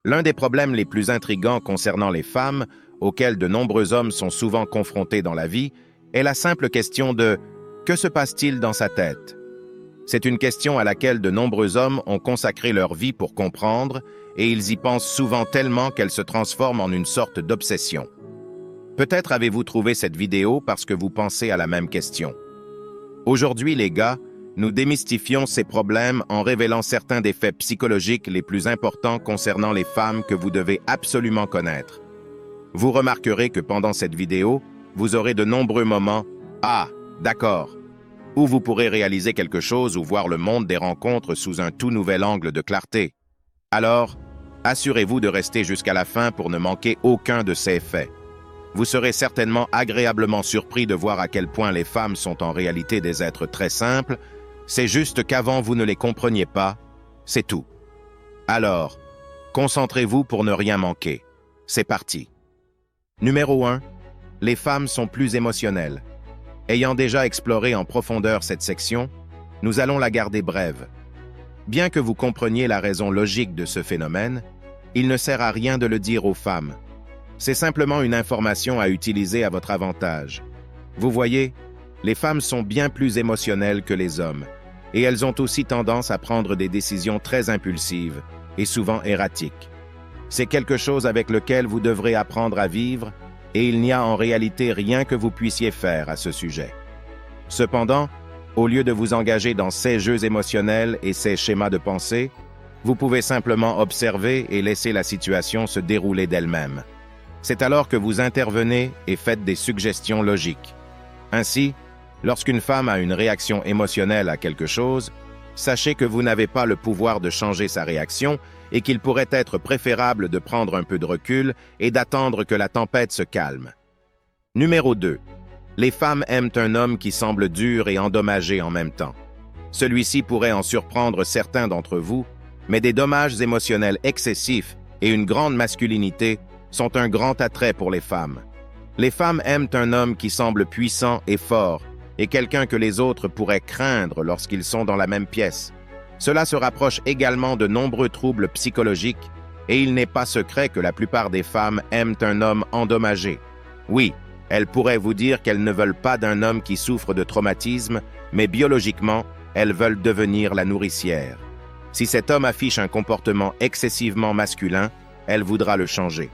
L'un des problèmes les plus intrigants concernant les femmes, auxquels de nombreux hommes sont souvent confrontés dans la vie, est la simple question de « que se passe-t-il dans sa tête ?» C'est une question à laquelle de nombreux hommes ont consacré leur vie pour comprendre, et ils y pensent souvent tellement qu'elle se transforme en une sorte d'obsession. Peut-être avez-vous trouvé cette vidéo parce que vous pensez à la même question. Aujourd'hui, les gars, nous démystifions ces problèmes en révélant certains des faits psychologiques les plus importants concernant les femmes que vous devez absolument connaître. Vous remarquerez que pendant cette vidéo, vous aurez de nombreux moments « Ah, d'accord » où vous pourrez réaliser quelque chose ou voir le monde des rencontres sous un tout nouvel angle de clarté. Alors, assurez-vous de rester jusqu'à la fin pour ne manquer aucun de ces faits. Vous serez certainement agréablement surpris de voir à quel point les femmes sont en réalité des êtres très simples. C'est juste qu'avant vous ne les compreniez pas, c'est tout. Alors, concentrez-vous pour ne rien manquer. C'est parti. Numéro 1. Les femmes sont plus émotionnelles. Ayant déjà exploré en profondeur cette section, nous allons la garder brève. Bien que vous compreniez la raison logique de ce phénomène, il ne sert à rien de le dire aux femmes. C'est simplement une information à utiliser à votre avantage. Vous voyez, les femmes sont bien plus émotionnelles que les hommes, et elles ont aussi tendance à prendre des décisions très impulsives et souvent erratiques. C'est quelque chose avec lequel vous devrez apprendre à vivre, et il n'y a en réalité rien que vous puissiez faire à ce sujet. Cependant, au lieu de vous engager dans ces jeux émotionnels et ces schémas de pensée, vous pouvez simplement observer et laisser la situation se dérouler d'elle-même. C'est alors que vous intervenez et faites des suggestions logiques. Ainsi, lorsqu'une femme a une réaction émotionnelle à quelque chose, sachez que vous n'avez pas le pouvoir de changer sa réaction et qu'il pourrait être préférable de prendre un peu de recul et d'attendre que la tempête se calme. Numéro 2. Les femmes aiment un homme qui semble dur et endommagé en même temps. Celui-ci pourrait en surprendre certains d'entre vous, mais des dommages émotionnels excessifs et une grande masculinité sont un grand attrait pour les femmes. Les femmes aiment un homme qui semble puissant et fort, et quelqu'un que les autres pourraient craindre lorsqu'ils sont dans la même pièce. Cela se rapproche également de nombreux troubles psychologiques, et il n'est pas secret que la plupart des femmes aiment un homme endommagé. Oui, elles pourraient vous dire qu'elles ne veulent pas d'un homme qui souffre de traumatisme, mais biologiquement, elles veulent devenir la nourricière. Si cet homme affiche un comportement excessivement masculin, elle voudra le changer.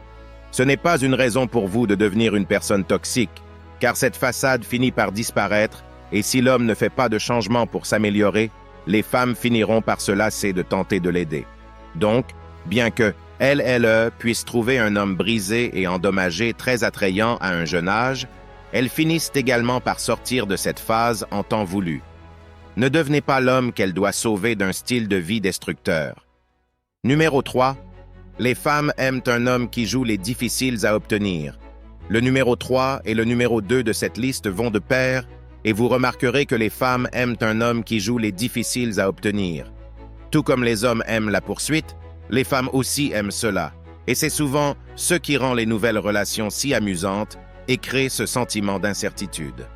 Ce n'est pas une raison pour vous de devenir une personne toxique, car cette façade finit par disparaître, et si l'homme ne fait pas de changement pour s'améliorer, les femmes finiront par se lasser de tenter de l'aider. Donc, bien que elles puissent trouver un homme brisé et endommagé très attrayant à un jeune âge, elles finissent également par sortir de cette phase en temps voulu. Ne devenez pas l'homme qu'elle doit sauver d'un style de vie destructeur. Numéro 3. Les femmes aiment un homme qui joue les difficiles à obtenir. Le numéro 3 et le numéro 2 de cette liste vont de pair, et vous remarquerez que les femmes aiment un homme qui joue les difficiles à obtenir. Tout comme les hommes aiment la poursuite, les femmes aussi aiment cela, et c'est souvent ce qui rend les nouvelles relations si amusantes et crée ce sentiment d'incertitude.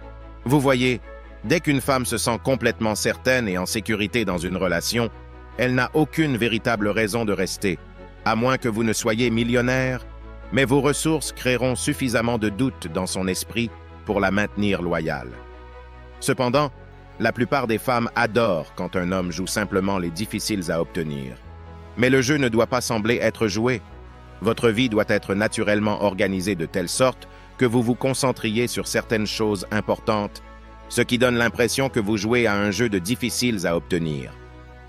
Vous voyez, dès qu'une femme se sent complètement certaine et en sécurité dans une relation, elle n'a aucune véritable raison de rester, à moins que vous ne soyez millionnaire, mais vos ressources créeront suffisamment de doutes dans son esprit pour la maintenir loyale. Cependant, la plupart des femmes adorent quand un homme joue simplement les difficiles à obtenir. Mais le jeu ne doit pas sembler être joué. Votre vie doit être naturellement organisée de telle sorte que vous vous concentriez sur certaines choses importantes, ce qui donne l'impression que vous jouez à un jeu de difficiles à obtenir.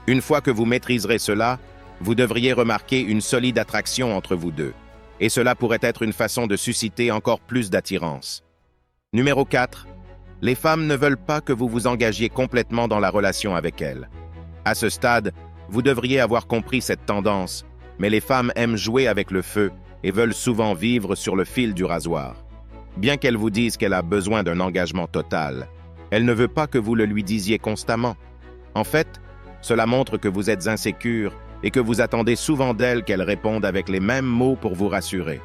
Une fois que vous maîtriserez cela, vous devriez remarquer une solide attraction entre vous deux, et cela pourrait être une façon de susciter encore plus d'attirance. Numéro 4. Les femmes ne veulent pas que vous vous engagiez complètement dans la relation avec elles. À ce stade, vous devriez avoir compris cette tendance, mais les femmes aiment jouer avec le feu et veulent souvent vivre sur le fil du rasoir. Bien qu'elle vous dise qu'elle a besoin d'un engagement total, elle ne veut pas que vous le lui disiez constamment. En fait, cela montre que vous êtes insécure et que vous attendez souvent d'elle qu'elle réponde avec les mêmes mots pour vous rassurer.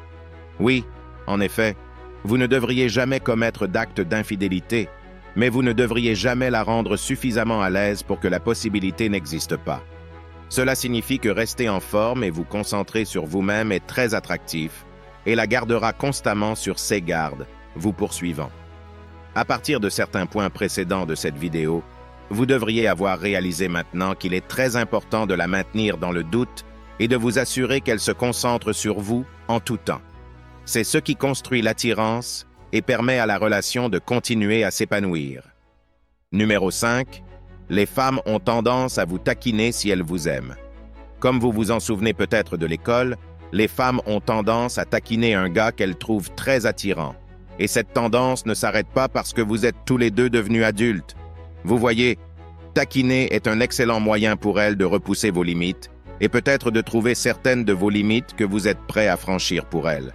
Oui, en effet, vous ne devriez jamais commettre d'acte d'infidélité, mais vous ne devriez jamais la rendre suffisamment à l'aise pour que la possibilité n'existe pas. Cela signifie que rester en forme et vous concentrer sur vous-même est très attractif et la gardera constamment sur ses gardes, vous poursuivant. À partir de certains points précédents de cette vidéo, vous devriez avoir réalisé maintenant qu'il est très important de la maintenir dans le doute et de vous assurer qu'elle se concentre sur vous en tout temps. C'est ce qui construit l'attirance et permet à la relation de continuer à s'épanouir. Numéro 5. Les femmes ont tendance à vous taquiner si elles vous aiment. Comme vous vous en souvenez peut-être de l'école, les femmes ont tendance à taquiner un gars qu'elles trouvent très attirant. Et cette tendance ne s'arrête pas parce que vous êtes tous les deux devenus adultes. Vous voyez, taquiner est un excellent moyen pour elles de repousser vos limites et peut-être de trouver certaines de vos limites que vous êtes prêts à franchir pour elles.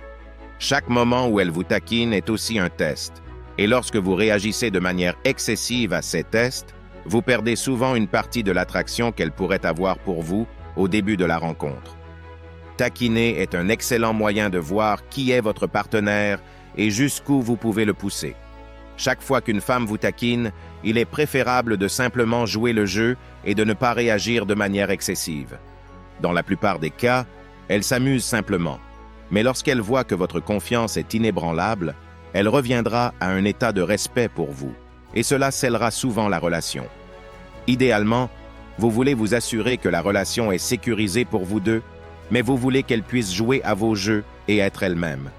Chaque moment où elles vous taquinent est aussi un test. Et lorsque vous réagissez de manière excessive à ces tests, vous perdez souvent une partie de l'attraction qu'elle pourrait avoir pour vous au début de la rencontre. Taquiner est un excellent moyen de voir qui est votre partenaire et jusqu'où vous pouvez le pousser. Chaque fois qu'une femme vous taquine, il est préférable de simplement jouer le jeu et de ne pas réagir de manière excessive. Dans la plupart des cas, elle s'amuse simplement. Mais lorsqu'elle voit que votre confiance est inébranlable, elle reviendra à un état de respect pour vous. Et cela scellera souvent la relation. Idéalement, vous voulez vous assurer que la relation est sécurisée pour vous deux, mais vous voulez qu'elle puisse jouer à vos jeux et être elle-même.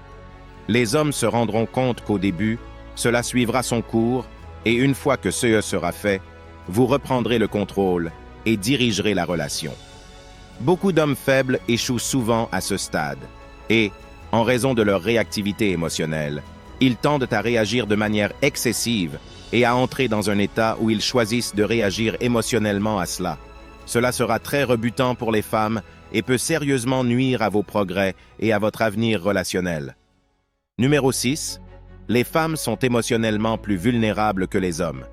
Les hommes se rendront compte qu'au début, cela suivra son cours, et une fois que ce sera fait, vous reprendrez le contrôle et dirigerez la relation. Beaucoup d'hommes faibles échouent souvent à ce stade, et, en raison de leur réactivité émotionnelle, ils tendent à réagir de manière excessive et à entrer dans un état où ils choisissent de réagir émotionnellement à cela. Cela sera très rebutant pour les femmes et peut sérieusement nuire à vos progrès et à votre avenir relationnel. Numéro 6. Les femmes sont émotionnellement plus vulnérables que les hommes.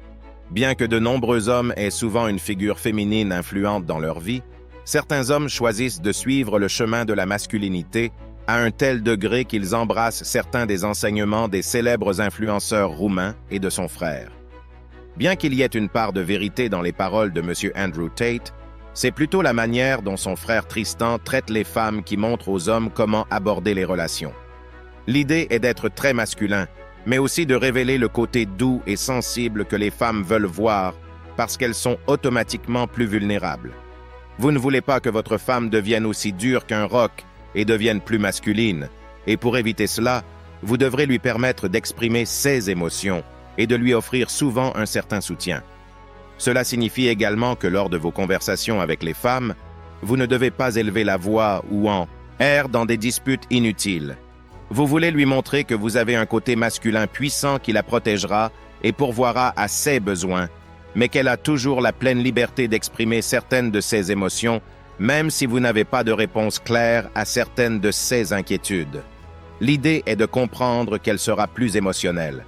Bien que de nombreux hommes aient souvent une figure féminine influente dans leur vie, certains hommes choisissent de suivre le chemin de la masculinité à un tel degré qu'ils embrassent certains des enseignements des célèbres influenceurs roumains et de son frère. Bien qu'il y ait une part de vérité dans les paroles de M. Andrew Tate, c'est plutôt la manière dont son frère Tristan traite les femmes qui montre aux hommes comment aborder les relations. L'idée est d'être très masculin, mais aussi de révéler le côté doux et sensible que les femmes veulent voir parce qu'elles sont automatiquement plus vulnérables. Vous ne voulez pas que votre femme devienne aussi dure qu'un roc et devienne plus masculine, et pour éviter cela, vous devrez lui permettre d'exprimer ses émotions et de lui offrir souvent un certain soutien. Cela signifie également que lors de vos conversations avec les femmes, vous ne devez pas élever la voix ou en errer dans des disputes inutiles. Vous voulez lui montrer que vous avez un côté masculin puissant qui la protégera et pourvoira à ses besoins, mais qu'elle a toujours la pleine liberté d'exprimer certaines de ses émotions, même si vous n'avez pas de réponse claire à certaines de ses inquiétudes. L'idée est de comprendre qu'elle sera plus émotionnelle.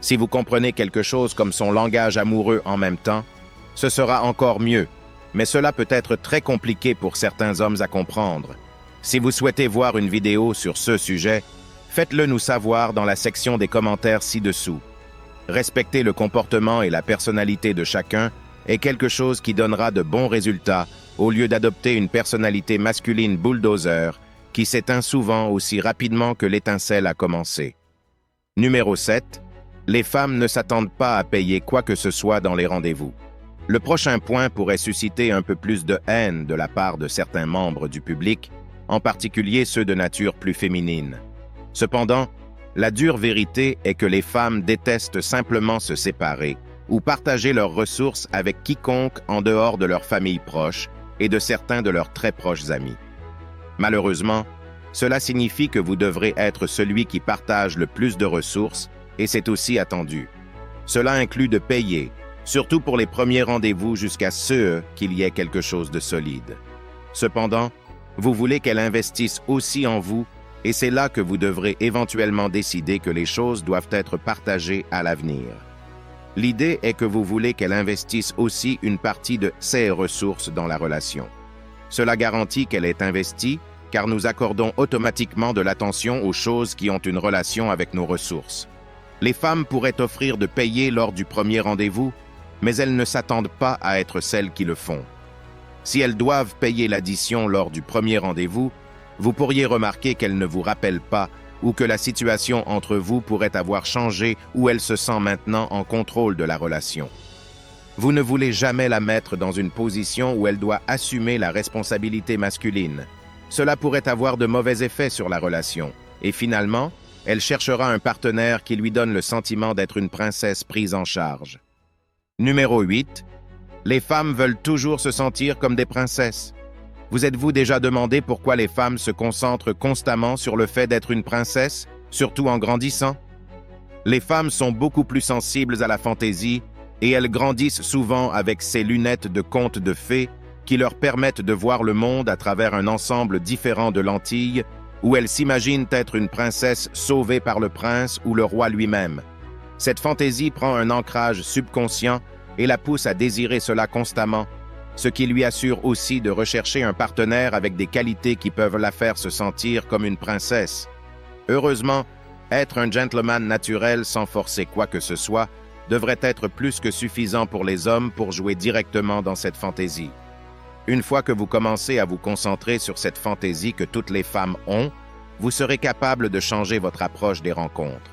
Si vous comprenez quelque chose comme son langage amoureux en même temps, ce sera encore mieux, mais cela peut être très compliqué pour certains hommes à comprendre. Si vous souhaitez voir une vidéo sur ce sujet, faites-le nous savoir dans la section des commentaires ci-dessous. Respecter le comportement et la personnalité de chacun est quelque chose qui donnera de bons résultats au lieu d'adopter une personnalité masculine bulldozer qui s'éteint souvent aussi rapidement que l'étincelle a commencé. Numéro 7. Les femmes ne s'attendent pas à payer quoi que ce soit dans les rendez-vous. Le prochain point pourrait susciter un peu plus de haine de la part de certains membres du public, en particulier ceux de nature plus féminine. Cependant, la dure vérité est que les femmes détestent simplement se séparer ou partager leurs ressources avec quiconque en dehors de leur famille proche et de certains de leurs très proches amis. Malheureusement, cela signifie que vous devrez être celui qui partage le plus de ressources et c'est aussi attendu. Cela inclut de payer, surtout pour les premiers rendez-vous jusqu'à ce qu'il y ait quelque chose de solide. Cependant, vous voulez qu'elle investisse aussi en vous et c'est là que vous devrez éventuellement décider que les choses doivent être partagées à l'avenir. L'idée est que vous voulez qu'elle investisse aussi une partie de ses ressources dans la relation. Cela garantit qu'elle est investie, car nous accordons automatiquement de l'attention aux choses qui ont une relation avec nos ressources. Les femmes pourraient offrir de payer lors du premier rendez-vous, mais elles ne s'attendent pas à être celles qui le font. Si elles doivent payer l'addition lors du premier rendez-vous, vous pourriez remarquer qu'elles ne vous rappellent pas ou que la situation entre vous pourrait avoir changé ou elle se sent maintenant en contrôle de la relation. Vous ne voulez jamais la mettre dans une position où elle doit assumer la responsabilité masculine. Cela pourrait avoir de mauvais effets sur la relation. Et finalement, elle cherchera un partenaire qui lui donne le sentiment d'être une princesse prise en charge. Numéro 8. Les femmes veulent toujours se sentir comme des princesses. Vous êtes-vous déjà demandé pourquoi les femmes se concentrent constamment sur le fait d'être une princesse, surtout en grandissant? Les femmes sont beaucoup plus sensibles à la fantaisie et elles grandissent souvent avec ces lunettes de contes de fées qui leur permettent de voir le monde à travers un ensemble différent de lentilles où elles s'imaginent être une princesse sauvée par le prince ou le roi lui-même. Cette fantaisie prend un ancrage subconscient et la pousse à désirer cela constamment, ce qui lui assure aussi de rechercher un partenaire avec des qualités qui peuvent la faire se sentir comme une princesse. Heureusement, être un gentleman naturel sans forcer quoi que ce soit devrait être plus que suffisant pour les hommes pour jouer directement dans cette fantaisie. Une fois que vous commencez à vous concentrer sur cette fantaisie que toutes les femmes ont, vous serez capable de changer votre approche des rencontres.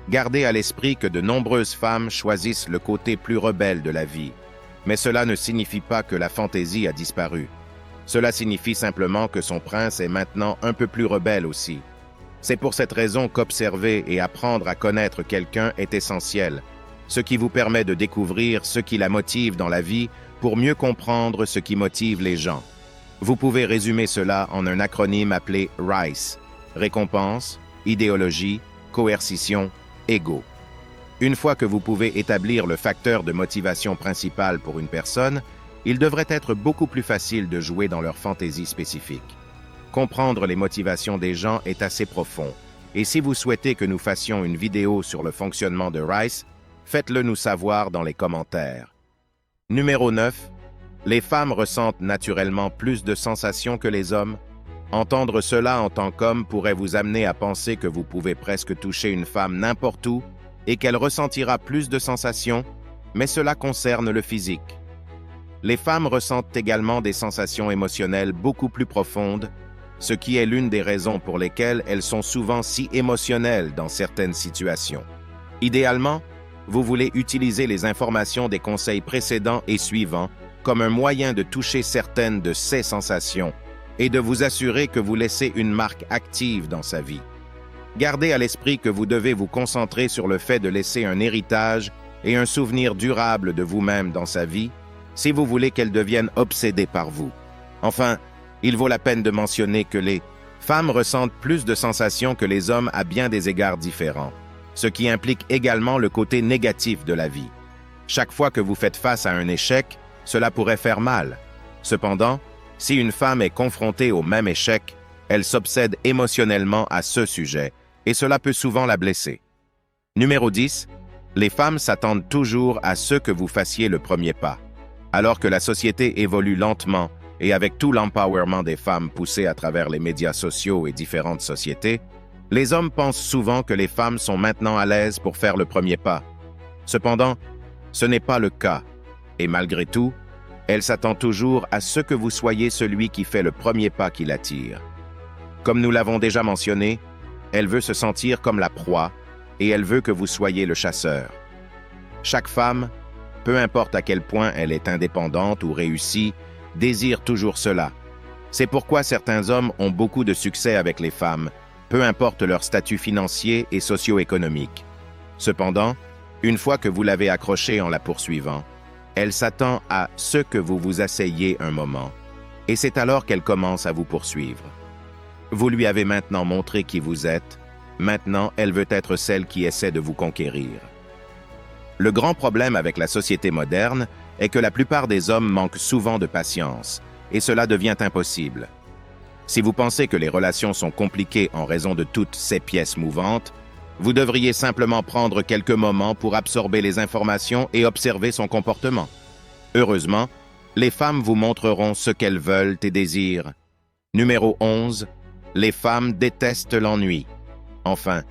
Gardez à l'esprit que de nombreuses femmes choisissent le côté plus rebelle de la vie, mais cela ne signifie pas que la fantaisie a disparu. Cela signifie simplement que son prince est maintenant un peu plus rebelle aussi. C'est pour cette raison qu'observer et apprendre à connaître quelqu'un est essentiel, ce qui vous permet de découvrir ce qui la motive dans la vie pour mieux comprendre ce qui motive les gens. Vous pouvez résumer cela en un acronyme appelé RICE: récompense, idéologie, coercition, ego. Une fois que vous pouvez établir le facteur de motivation principal pour une personne, il devrait être beaucoup plus facile de jouer dans leur fantaisie spécifique. Comprendre les motivations des gens est assez profond, et si vous souhaitez que nous fassions une vidéo sur le fonctionnement de RICE, faites-le nous savoir dans les commentaires. Numéro 9. Les femmes ressentent naturellement plus de sensations que les hommes. Entendre cela en tant qu'homme pourrait vous amener à penser que vous pouvez presque toucher une femme n'importe où et qu'elle ressentira plus de sensations, mais cela concerne le physique. Les femmes ressentent également des sensations émotionnelles beaucoup plus profondes, ce qui est l'une des raisons pour lesquelles elles sont souvent si émotionnelles dans certaines situations. Idéalement, vous voulez utiliser les informations des conseils précédents et suivants comme un moyen de toucher certaines de ces sensations et de vous assurer que vous laissez une marque active dans sa vie. Gardez à l'esprit que vous devez vous concentrer sur le fait de laisser un héritage et un souvenir durable de vous-même dans sa vie si vous voulez qu'elle devienne obsédée par vous. Enfin, il vaut la peine de mentionner que les femmes ressentent plus de sensations que les hommes à bien des égards différents, ce qui implique également le côté négatif de la vie. Chaque fois que vous faites face à un échec, cela pourrait faire mal. Cependant, si une femme est confrontée au même échec, elle s'obsède émotionnellement à ce sujet, et cela peut souvent la blesser. Numéro 10. Les femmes s'attendent toujours à ce que vous fassiez le premier pas. Alors que la société évolue lentement, et avec tout l'empowerment des femmes poussé à travers les médias sociaux et différentes sociétés, les hommes pensent souvent que les femmes sont maintenant à l'aise pour faire le premier pas. Cependant, ce n'est pas le cas, et malgré tout, elle s'attend toujours à ce que vous soyez celui qui fait le premier pas qui l'attire. Comme nous l'avons déjà mentionné, elle veut se sentir comme la proie, et elle veut que vous soyez le chasseur. Chaque femme, peu importe à quel point elle est indépendante ou réussie, désire toujours cela. C'est pourquoi certains hommes ont beaucoup de succès avec les femmes, peu importe leur statut financier et socio-économique. Cependant, une fois que vous l'avez accrochée en la poursuivant, elle s'attend à ce que vous vous asseyiez un moment, et c'est alors qu'elle commence à vous poursuivre. Vous lui avez maintenant montré qui vous êtes, maintenant elle veut être celle qui essaie de vous conquérir. Le grand problème avec la société moderne est que la plupart des hommes manquent souvent de patience, et cela devient impossible. Si vous pensez que les relations sont compliquées en raison de toutes ces pièces mouvantes, vous devriez simplement prendre quelques moments pour absorber les informations et observer son comportement. Heureusement, les femmes vous montreront ce qu'elles veulent et désirent. Numéro 11. Les femmes détestent l'ennui. Enfin,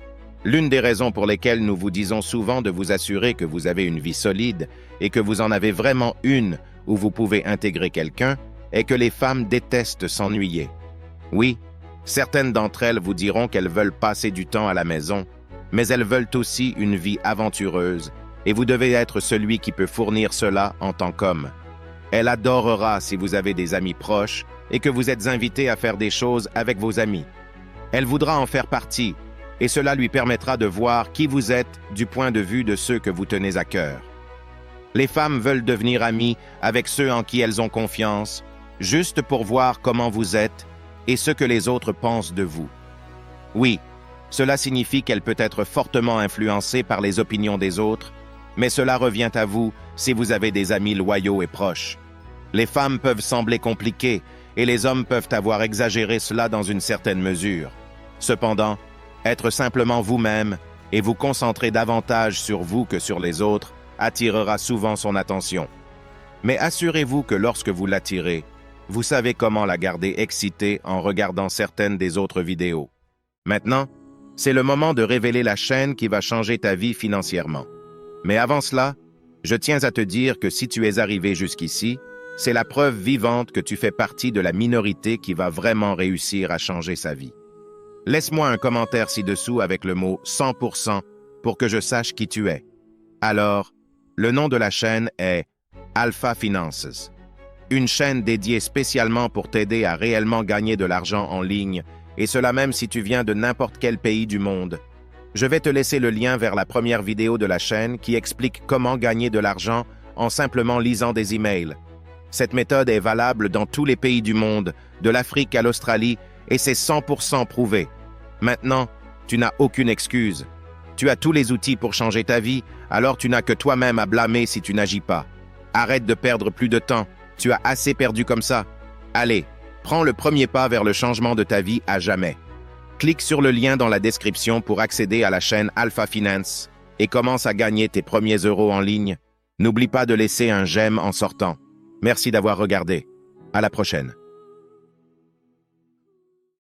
l'une des raisons pour lesquelles nous vous disons souvent de vous assurer que vous avez une vie solide et que vous en avez vraiment une où vous pouvez intégrer quelqu'un est que les femmes détestent s'ennuyer. Oui, certaines d'entre elles vous diront qu'elles veulent passer du temps à la maison, mais elles veulent aussi une vie aventureuse, et vous devez être celui qui peut fournir cela en tant qu'homme. Elle adorera si vous avez des amis proches et que vous êtes invité à faire des choses avec vos amis. Elle voudra en faire partie, et cela lui permettra de voir qui vous êtes du point de vue de ceux que vous tenez à cœur. Les femmes veulent devenir amies avec ceux en qui elles ont confiance, juste pour voir comment vous êtes et ce que les autres pensent de vous. Oui, cela signifie qu'elle peut être fortement influencée par les opinions des autres, mais cela revient à vous si vous avez des amis loyaux et proches. Les femmes peuvent sembler compliquées et les hommes peuvent avoir exagéré cela dans une certaine mesure. Cependant, être simplement vous-même et vous concentrer davantage sur vous que sur les autres attirera souvent son attention. Mais assurez-vous que lorsque vous l'attirez, vous savez comment la garder excitée en regardant certaines des autres vidéos. Maintenant, c'est le moment de révéler la chaîne qui va changer ta vie financièrement. Mais avant cela, je tiens à te dire que si tu es arrivé jusqu'ici, c'est la preuve vivante que tu fais partie de la minorité qui va vraiment réussir à changer sa vie. Laisse-moi un commentaire ci-dessous avec le mot 100% pour que je sache qui tu es. Alors, le nom de la chaîne est Alpha Finances, une chaîne dédiée spécialement pour t'aider à réellement gagner de l'argent en ligne, et cela même si tu viens de n'importe quel pays du monde. Je vais te laisser le lien vers la première vidéo de la chaîne qui explique comment gagner de l'argent en simplement lisant des emails. Cette méthode est valable dans tous les pays du monde, de l'Afrique à l'Australie, et c'est 100% prouvé. Maintenant, tu n'as aucune excuse. Tu as tous les outils pour changer ta vie, alors tu n'as que toi-même à blâmer si tu n'agis pas. Arrête de perdre plus de temps, tu as assez perdu comme ça. Allez, prends le premier pas vers le changement de ta vie à jamais. Clique sur le lien dans la description pour accéder à la chaîne Alpha Finance et commence à gagner tes premiers euros en ligne. N'oublie pas de laisser un j'aime en sortant. Merci d'avoir regardé. À la prochaine.